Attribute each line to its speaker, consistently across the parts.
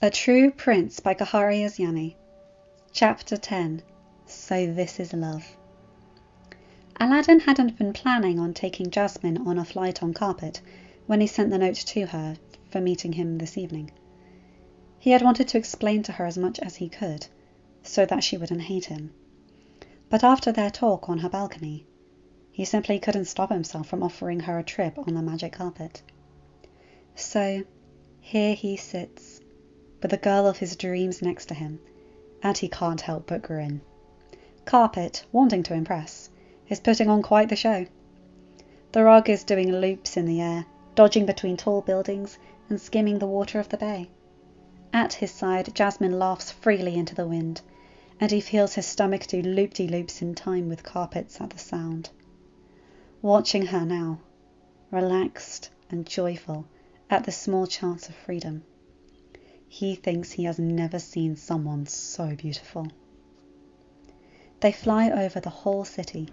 Speaker 1: A True Prince by Kairia'sYami. Chapter 10. So This Is Love. Aladdin hadn't been planning on taking Jasmine on a flight on carpet when he sent the note to her for meeting him this evening. He had wanted to explain to her as much as he could, so that she wouldn't hate him. But after their talk on her balcony, he simply couldn't stop himself from offering her a trip on the magic carpet. So, here he sits, with the girl of his dreams next to him, and he can't help but grin. Carpet, wanting to impress, is putting on quite the show. The rug is doing loops in the air, dodging between tall buildings and skimming the water of the bay. At his side, Jasmine laughs freely into the wind, and he feels his stomach do loop-de-loops in time with carpets at the sound. Watching her now, relaxed and joyful at the small chance of freedom, he thinks he has never seen someone so beautiful. They fly over the whole city,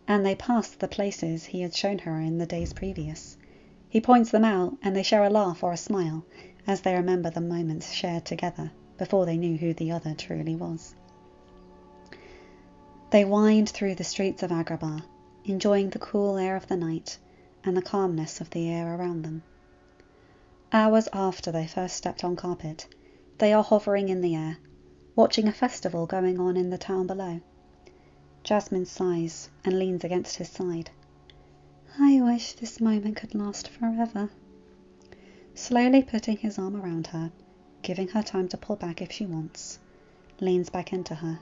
Speaker 1: and they pass the places he had shown her in the days previous. He points them out, and they share a laugh or a smile as they remember the moments shared together before they knew who the other truly was. They wind through the streets of Agrabah, enjoying the cool air of the night and the calmness of the air around them. Hours after they first stepped on carpet, they are hovering in the air, watching a festival going on in the town below. Jasmine sighs and leans against his side. I wish this moment could last forever. Slowly putting his arm around her, giving her time to pull back if she wants, leans back into her.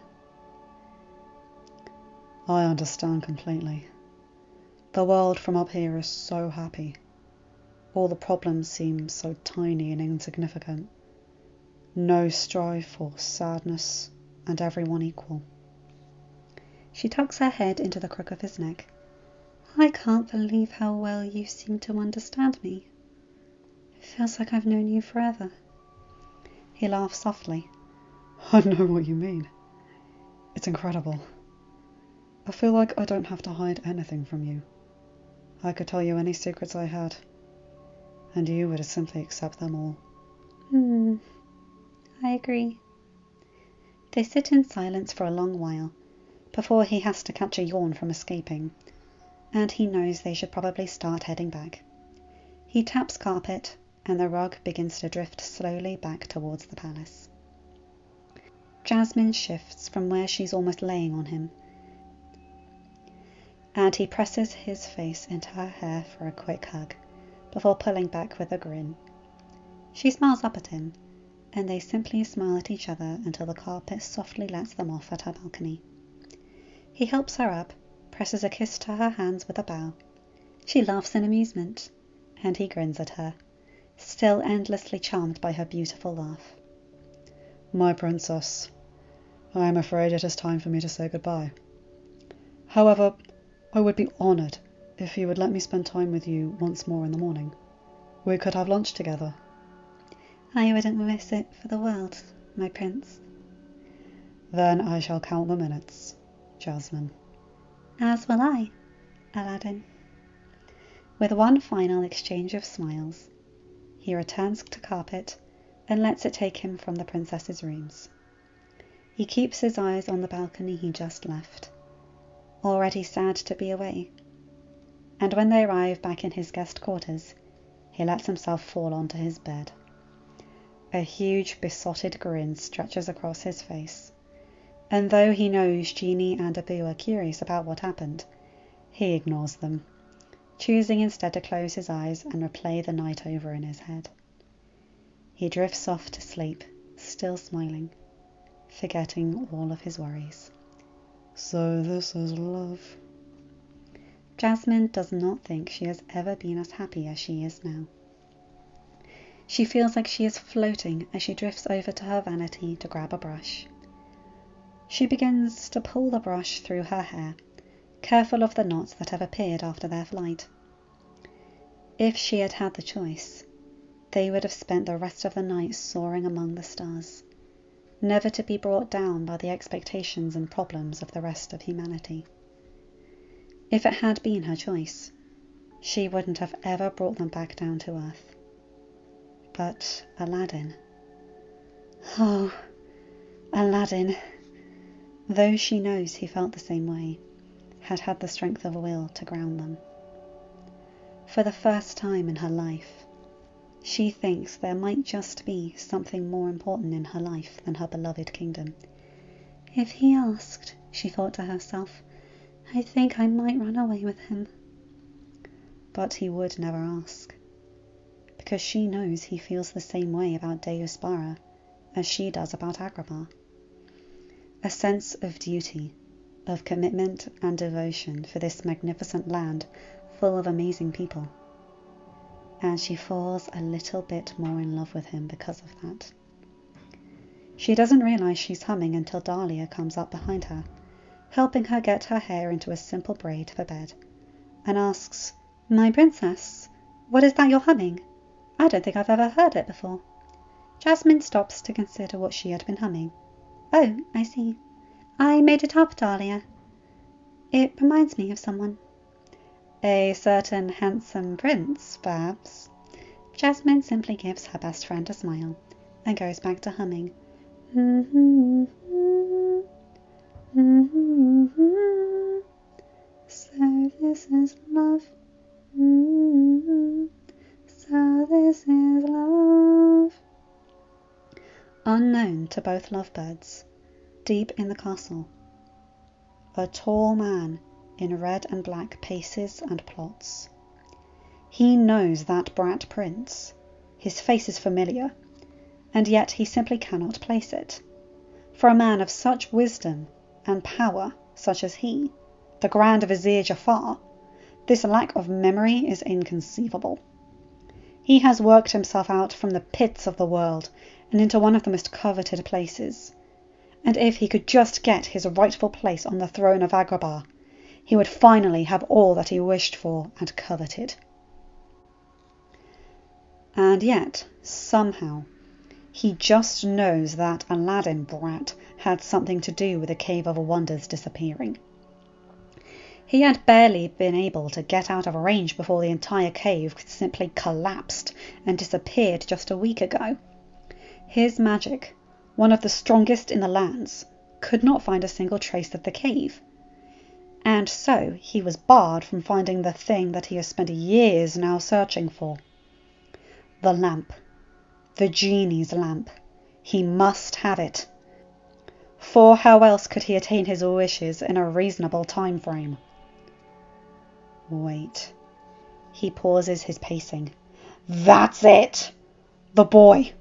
Speaker 1: I understand completely. The world from up here is so happy. All the problems seem so tiny and insignificant. No strife or sadness, and everyone equal. She tucks her head into the crook of his neck. I can't believe how well you seem to understand me. It feels like I've known you forever. He laughs softly. I know what you mean. It's incredible. I feel like I don't have to hide anything from you. I could tell you any secrets I had, and you would simply accept them all. I agree. They sit in silence for a long while, before he has to catch a yawn from escaping, and he knows they should probably start heading back. He taps carpet, and the rug begins to drift slowly back towards the palace. Jasmine shifts from where she's almost laying on him, and he presses his face into her hair for a quick hug, before pulling back with a grin. She smiles up at him, and they simply smile at each other until the carpet softly lets them off at her balcony. He helps her up, presses a kiss to her hands with a bow. She laughs in amusement, and he grins at her, still endlessly charmed by her beautiful laugh. My princess, I am afraid it is time for me to say goodbye. However, I would be honoured if you would let me spend time with you once more in the morning. We could have lunch together. I wouldn't miss it for the world, my prince. Then I shall count the minutes, Jasmine. As will I, Aladdin. With one final exchange of smiles, he returns to carpet and lets it take him from the princess's rooms. He keeps his eyes on the balcony he just left, already sad to be away, and when they arrive back in his guest quarters, he lets himself fall onto his bed. A huge besotted grin stretches across his face, and though he knows Genie and Abu are curious about what happened, he ignores them, choosing instead to close his eyes and replay the night over in his head. He drifts off to sleep, still smiling, forgetting all of his worries. So this is love. Jasmine does not think she has ever been as happy as she is now. She feels like she is floating as she drifts over to her vanity to grab a brush. She begins to pull the brush through her hair, careful of the knots that have appeared after their flight. If she had had the choice, they would have spent the rest of the night soaring among the stars, never to be brought down by the expectations and problems of the rest of humanity. If it had been her choice, she wouldn't have ever brought them back down to earth. But Aladdin, Oh, Aladdin. Though she knows he felt the same way, had had the strength of will to ground them. For the first time in her life, she thinks there might just be something more important in her life than her beloved kingdom. If he asked, she thought to herself, I think I might run away with him. But he would never ask, because she knows he feels the same way about Deuspara as she does about Agrabah. A sense of duty, of commitment and devotion for this magnificent land full of amazing people. And she falls a little bit more in love with him because of that. She doesn't realize she's humming until Dahlia comes up behind her, helping her get her hair into a simple braid for bed, and asks, My princess, what is that you're humming? I don't think I've ever heard it before. Jasmine stops to consider what she had been humming. Oh, I see. I made it up, Dahlia. It reminds me of someone. A certain handsome prince, perhaps. Jasmine simply gives her best friend a smile and goes back to humming. So this is love. So this is love. Unknown to both lovebirds, deep in the castle, a tall man in red and black paces and plots. He knows that brat prince. His face is familiar, and yet he simply cannot place it. For a man of such wisdom and power such as he, the Grand Vizier Jafar, this lack of memory is inconceivable. He has worked himself out from the pits of the world and into one of the most coveted places, and if he could just get his rightful place on the throne of Agrabah, he would finally have all that he wished for and coveted. And yet, somehow, he just knows that Aladdin brat had something to do with the Cave of Wonders disappearing. He had barely been able to get out of range before the entire cave simply collapsed and disappeared just a week ago. His magic, one of the strongest in the lands, could not find a single trace of the cave. And so he was barred from finding the thing that he has spent years now searching for. The lamp. The genie's lamp. He must have it. For how else could he attain his wishes in a reasonable time frame? Wait. He pauses his pacing. That's it! The boy.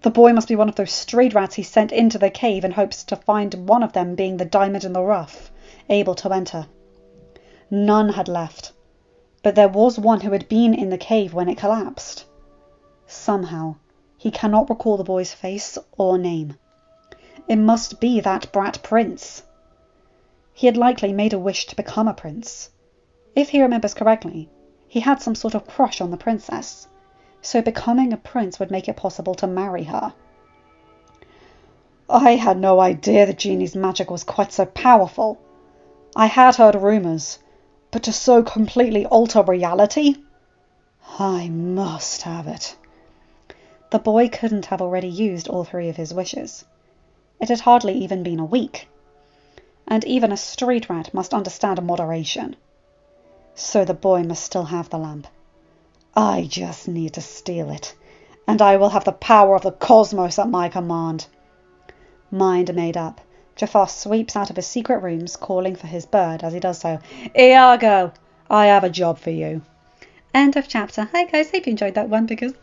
Speaker 1: The boy must be one of those stray rats he sent into the cave in hopes to find one of them being the diamond in the rough, able to enter. None had left, but there was one who had been in the cave when it collapsed. Somehow, he cannot recall the boy's face or name. It must be that brat prince. He had likely made a wish to become a prince. If he remembers correctly, he had some sort of crush on the princess, so becoming a prince would make it possible to marry her. I had no idea the genie's magic was quite so powerful. I had heard rumours, but to so completely alter reality? I must have it. The boy couldn't have already used all 3 of his wishes. It had hardly even been a week, and even a street rat must understand moderation. So the boy must still have the lamp. I just need to steal it, and I will have the power of the cosmos at my command. Mind made up, Jafar sweeps out of his secret rooms, calling for his bird as he does so. Iago, I have a job for you. End of chapter. Hi guys, hope you enjoyed that one because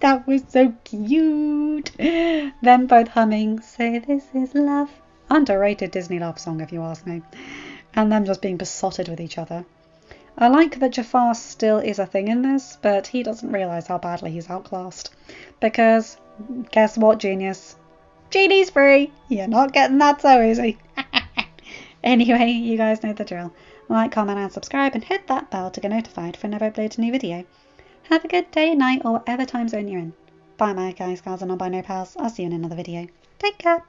Speaker 1: that was so cute. Them both humming, Say This Is Love. Underrated Disney love song if you ask me. And them just being besotted with each other. I like that Jafar still is a thing in this, but he doesn't realise how badly he's outclassed. Because, guess what, genius? Genie's free! You're not getting that so easy. Anyway, you guys know the drill. Like, comment and subscribe and hit that bell to get notified whenever I upload a new video. Have a good day, night, or whatever time zone you're in. Bye my guys, gals and non-binary pals. I'll see you in another video. Take care.